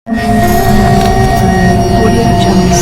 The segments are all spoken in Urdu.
Audio Jungle.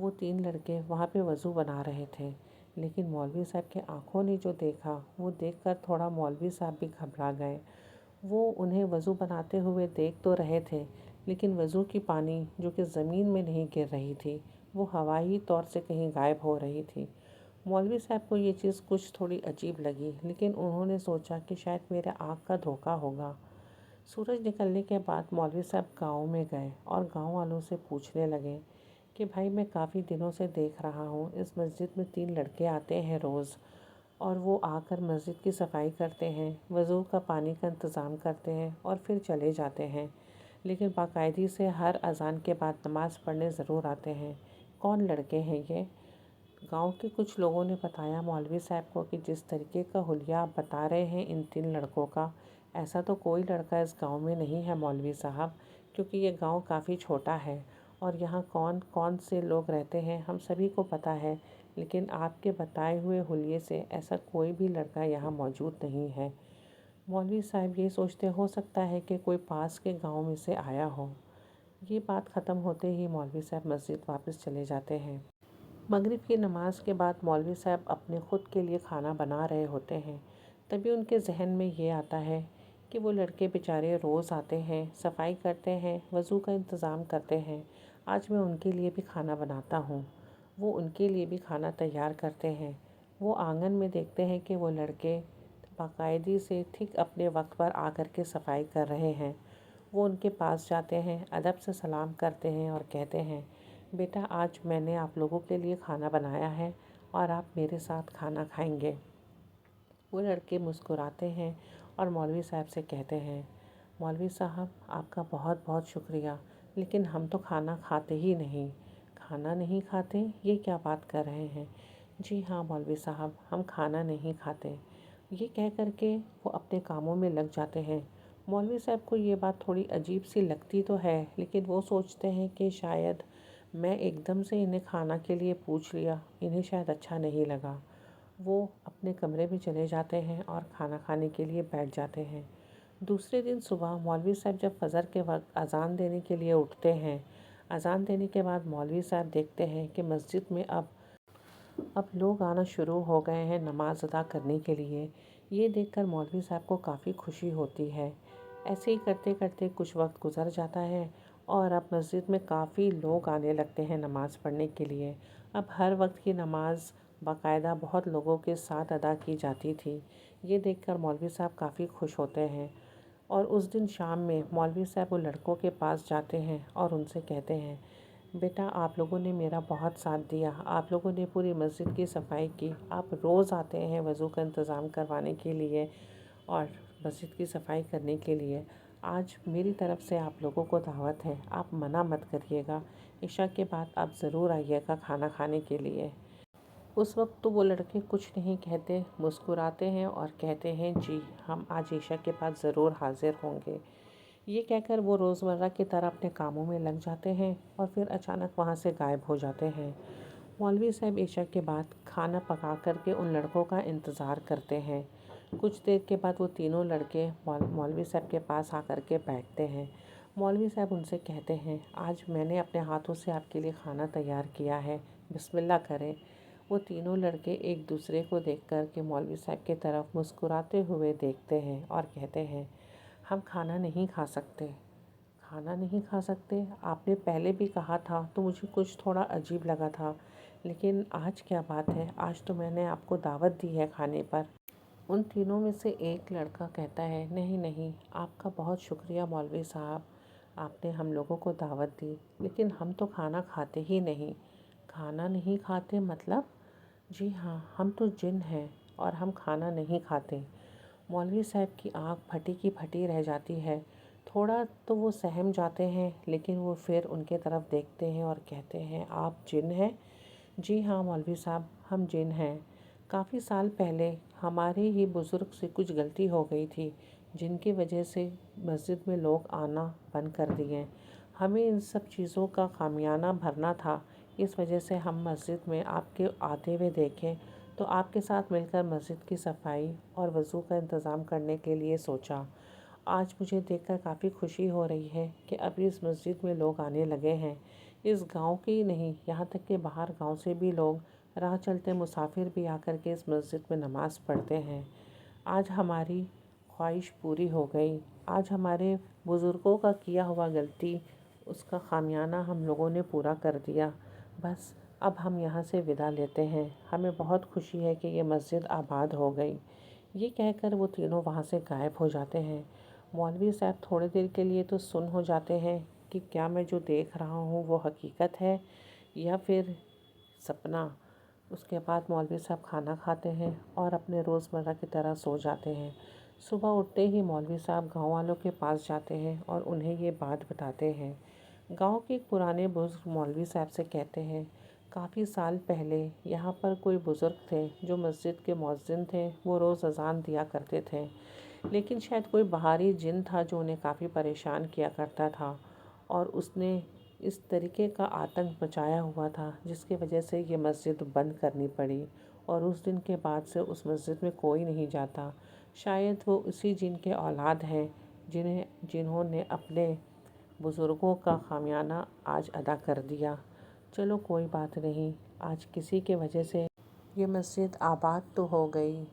وہ 3 لڑکے وہاں پہ وضو بنا رہے تھے، لیکن مولوی صاحب کے آنکھوں نے جو دیکھا وہ دیکھ کر تھوڑا مولوی صاحب بھی گھبرا گئے۔ وہ انہیں وضو بناتے ہوئے دیکھ تو رہے تھے، لیکن وضو کی پانی جو کہ زمین میں نہیں گر رہی تھی، وہ ہوائی طور سے کہیں غائب ہو رہی تھی۔ مولوی صاحب کو یہ چیز کچھ تھوڑی عجیب لگی، لیکن انہوں نے سوچا کہ شاید میرے آنکھ کا دھوکہ ہوگا۔ سورج نکلنے کے بعد مولوی صاحب گاؤں میں گئے اور گاؤں والوں سے پوچھنے لگے کہ بھائی میں کافی دنوں سے دیکھ رہا ہوں اس مسجد میں 3 لڑکے آتے ہیں روز، اور وہ آ کر مسجد کی صفائی کرتے ہیں، وضو کا پانی کا انتظام کرتے ہیں اور پھر چلے جاتے ہیں، لیکن باقاعدگی سے ہر اذان کے بعد نماز پڑھنے ضرور آتے ہیں۔ کون لڑکے ہیں یہ؟ گاؤں کے کچھ لوگوں نے بتایا مولوی صاحب کو کہ جس طریقے کا حلیہ آپ بتا رہے ہیں ان 3 لڑکوں کا، ایسا تو کوئی لڑکا اس گاؤں میں نہیں ہے مولوی صاحب، کیونکہ یہ گاؤں کافی چھوٹا ہے اور یہاں کون کون سے لوگ رہتے ہیں ہم سبھی کو پتہ ہے، لیکن آپ کے بتائے ہوئے حلیے سے ایسا کوئی بھی لڑکا یہاں موجود نہیں ہے۔ مولوی صاحب یہ سوچتے ہو سکتا ہے کہ کوئی پاس کے گاؤں میں سے آیا ہو۔ یہ بات ختم ہوتے ہی مولوی صاحب مسجد واپس چلے جاتے ہیں۔ مغرب کی نماز کے بعد مولوی صاحب اپنے خود کے لیے کھانا بنا رہے ہوتے ہیں، تبھی ان کے ذہن میں یہ آتا ہے کہ وہ لڑکے بیچارے روز آتے ہیں، صفائی کرتے ہیں، وضو کا انتظام کرتے ہیں، آج میں ان کے لیے بھی کھانا بناتا ہوں۔ وہ ان کے لیے بھی کھانا تیار کرتے ہیں۔ وہ آنگن میں دیکھتے ہیں کہ وہ لڑکے باقاعدگی سے ٹھیک اپنے وقت پر آ کر کے صفائی کر رہے ہیں۔ وہ ان کے پاس جاتے ہیں، ادب سے سلام کرتے ہیں اور کہتے ہیں بیٹا آج میں نے آپ لوگوں کے لیے کھانا بنایا ہے اور آپ میرے ساتھ کھانا کھائیں گے۔ وہ لڑکے مسکراتے ہیں اور مولوی صاحب سے کہتے ہیں مولوی صاحب آپ کا بہت بہت شکریہ، لیکن ہم تو کھانا کھاتے ہی نہیں۔ کھانا نہیں کھاتے؟ یہ کیا بات کر رہے ہیں؟ جی ہاں مولوی صاحب ہم کھانا نہیں کھاتے۔ یہ کہہ کر کے وہ اپنے کاموں میں لگ جاتے ہیں۔ مولوی صاحب کو یہ بات تھوڑی عجیب سی لگتی تو ہے، لیکن وہ سوچتے ہیں کہ شاید میں ایک دم سے انہیں کھانا کے لیے پوچھ لیا، انہیں شاید اچھا نہیں لگا۔ وہ اپنے کمرے میں چلے جاتے ہیں اور کھانا کھانے کے لیے بیٹھ جاتے ہیں۔ دوسرے دن صبح مولوی صاحب جب فجر کے وقت اذان دینے کے لیے اٹھتے ہیں، اذان دینے کے بعد مولوی صاحب دیکھتے ہیں کہ مسجد میں اب لوگ آنا شروع ہو گئے ہیں نماز ادا کرنے کے لیے۔ یہ دیکھ کر مولوی صاحب کو کافی خوشی ہوتی ہے۔ ایسے ہی کرتے کرتے کچھ وقت گزر جاتا ہے اور اب مسجد میں کافی لوگ آنے لگتے ہیں نماز پڑھنے کے لیے۔ اب ہر وقت کی نماز باقاعدہ بہت لوگوں کے ساتھ ادا کی جاتی تھی۔ یہ دیکھ کر مولوی صاحب کافی خوش ہوتے ہیں، اور اس دن شام میں مولوی صاحب وہ لڑکوں کے پاس جاتے ہیں اور ان سے کہتے ہیں بیٹا آپ لوگوں نے میرا بہت ساتھ دیا، آپ لوگوں نے پوری مسجد کی صفائی کی، آپ روز آتے ہیں وضو کا انتظام کروانے کے لیے اور مسجد کی صفائی کرنے کے لیے۔ آج میری طرف سے آپ لوگوں کو دعوت ہے، آپ منع مت کریے گا، عشاء کے بعد آپ ضرور آئیے گا کھانا کھانے کے لیے۔ اس وقت تو وہ لڑکے کچھ نہیں کہتے، مسکراتے ہیں اور کہتے ہیں جی ہم آج عشاء کے بعد ضرور حاضر ہوں گے۔ یہ کہہ کر وہ روزمرہ کی طرح اپنے کاموں میں لگ جاتے ہیں اور پھر اچانک وہاں سے غائب ہو جاتے ہیں۔ مولوی صاحب عشاء کے بعد کھانا پکا کر کے ان لڑکوں کا انتظار کرتے ہیں۔ کچھ دیر کے بعد وہ تینوں لڑکے مولوی صاحب کے پاس آ کر کے بیٹھتے ہیں۔ مولوی صاحب ان سے کہتے ہیں آج میں نے اپنے ہاتھوں سے آپ کے لیے کھانا تیار کیا ہے، بسم اللہ کریں۔ وہ تینوں لڑکے ایک دوسرے کو دیکھ کر کے مولوی صاحب کی طرف مسکراتے ہوئے دیکھتے ہیں اور کہتے ہیں ہم کھانا نہیں کھا سکتے۔ کھانا نہیں کھا سکتے؟ آپ نے پہلے بھی کہا تھا تو مجھے کچھ تھوڑا عجیب لگا تھا، لیکن آج کیا بات ہے؟ آج تو میں نے آپ کو دعوت دی ہے کھانے پر۔ ان تینوں میں سے ایک لڑکا کہتا ہے نہیں نہیں آپ کا بہت شکریہ مولوی صاحب، آپ نے ہم لوگوں کو دعوت دی، لیکن ہم تو کھانا کھاتے ہی نہیں۔ کھانا نہیں کھاتے مطلب؟ جی ہاں ہم تو جن ہیں اور ہم کھانا نہیں کھاتے۔ مولوی صاحب کی آنکھ پھٹی کی پھٹی رہ جاتی ہے۔ تھوڑا تو وہ سہم جاتے ہیں، لیکن وہ پھر ان کے طرف دیکھتے ہیں اور کہتے ہیں آپ جن ہیں؟ جی ہاں مولوی صاحب ہم جن ہیں۔ کافی سال پہلے ہمارے ہی بزرگ سے کچھ غلطی ہو گئی تھی، جن کی وجہ سے مسجد میں لوگ آنا بند کر دیے۔ ہمیں ان سب چیزوں کا خامیانہ بھرنا تھا، اس وجہ سے ہم مسجد میں آپ کے آتے ہوئے دیکھیں تو آپ کے ساتھ مل کر مسجد کی صفائی اور وضو کا انتظام کرنے کے لیے سوچا۔ آج مجھے دیکھ کر کافی خوشی ہو رہی ہے کہ اب اس مسجد میں لوگ آنے لگے ہیں۔ اس گاؤں کے ہی نہیں، یہاں تک کہ باہر گاؤں سے بھی لوگ، راہ چلتے مسافر بھی آ کر کے اس مسجد میں نماز پڑھتے ہیں۔ آج ہماری خواہش پوری ہو گئی۔ آج ہمارے بزرگوں کا کیا ہوا غلطی، اس کا خامیانہ ہم لوگوں نے پورا کر دیا۔ بس اب ہم یہاں سے ودا لیتے ہیں۔ ہمیں بہت خوشی ہے کہ یہ مسجد آباد ہو گئی۔ یہ کہہ کر وہ تینوں وہاں سے غائب ہو جاتے ہیں۔ مولوی صاحب تھوڑی دیر کے لیے تو سن ہو جاتے ہیں کہ کیا میں جو دیکھ رہا ہوں وہ حقیقت ہے یا پھر سپنا۔ اس کے بعد مولوی صاحب کھانا کھاتے ہیں اور اپنے روزمرہ کی طرح سو جاتے ہیں۔ صبح اٹھتے ہی مولوی صاحب گاؤں والوں کے پاس جاتے ہیں اور انہیں یہ بات بتاتے ہیں۔ گاؤں کے ایک پرانے بزرگ مولوی صاحب سے کہتے ہیں، کافی سال پہلے یہاں پر کوئی بزرگ تھے جو مسجد کے مؤذن تھے۔ وہ روز اذان دیا کرتے تھے، لیکن شاید کوئی باہری جن تھا جو انہیں کافی پریشان کیا کرتا تھا، اور اس نے اس طریقے کا آتنک مچایا ہوا تھا جس کی وجہ سے یہ مسجد بند کرنی پڑی، اور اس دن کے بعد سے اس مسجد میں کوئی نہیں جاتا۔ شاید وہ اسی جن کے اولاد ہیں جنہوں نے اپنے بزرگوں کا خامیانہ آج ادا کر دیا۔ چلو کوئی بات نہیں، آج کسی کی وجہ سے یہ مسجد آباد تو ہو گئی،